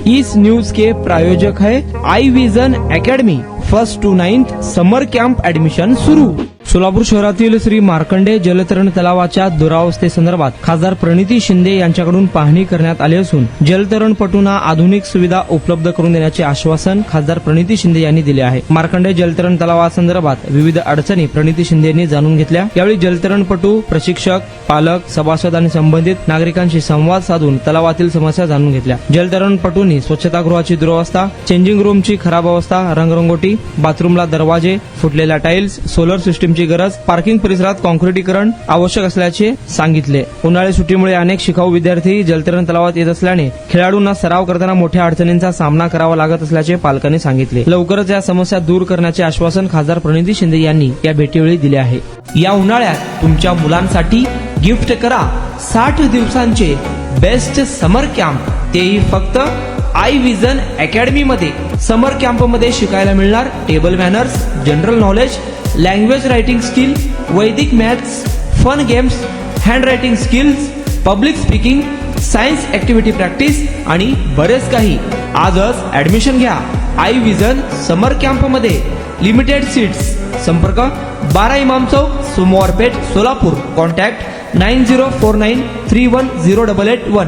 इस news के प्रायोजक है I vision academy. 1st to 9th summer camp admission सुरू। सोलापूर शहरातील श्री मार्कंडे जलतरण तलावाच्या दुरावस्थेसंदर्भात खासदार प्रणिती शिंदे यांच्याकडून पाहणी करण्यात आली असून जलतरणपटूंना आधुनिक सुविधा उपलब्ध करून देण्याचे आश्वासन खासदार प्रणिती शिंदे यांनी दिले आहे। मार्कंडे जलतरण तलावासंदर्भात विविध अडचणी प्रणिती शिंदे यांनी जाणून घेतल्या। यावेळी जलतरणपटू, प्रशिक्षक, पालक, सभासद आणि संबंधित नागरिकांशी संवाद साधून तलावातील समस्या जाणून घेतल्या। जलतरणपटूंनी स्वच्छतागृहाची दुरावस्था, चेंजिंग रूमची खराब अवस्था, रंगरंगोटी, बाथरूमला दरवाजे, फुटलेल्या टाइल्स, सोलर सिस्टीमची गरज, पार्किंग परिसरात कॉन्क्रिटीकरण आवश्यक असल्याचे सांगितले। उन्हाळी सुट्टीमुळे अनेक शिकाऊ विद्यार्थी जलतरण तलावात येत असल्याने खेळाडूंना सराव करताना मोठ्या अडचणींचा सामना करावा लागत असल्याचे पालकांनी सांगितले। लवकरच या समस्या दूर करण्याचे आश्वासन खासदार प्रणिती शिंदे यांनी या भेटीवेळी दिले आहे। या उन्हाळ्यात तुमच्या मुलांसाठी गिफ्ट करा 60 दिवसांचे बेस्ट समर कॅम्प, तेही फक्त आई विजन अकॅडमी मध्ये। समर कॅम्प मध्ये शिकायला मिळणार table manners, general knowledge, language writing skill, Vedic maths, fun games, handwriting skills, public speaking, science activity practice आणि बरेच काही। आजच ऍडमिशन घ्या आई विजन समर कॅम्प मध्ये। Limited seats. संपर्क 12 इमाम चौक, सोमवारपेठ, सोलापूर। कॉन्टॅक्ट 9049310881।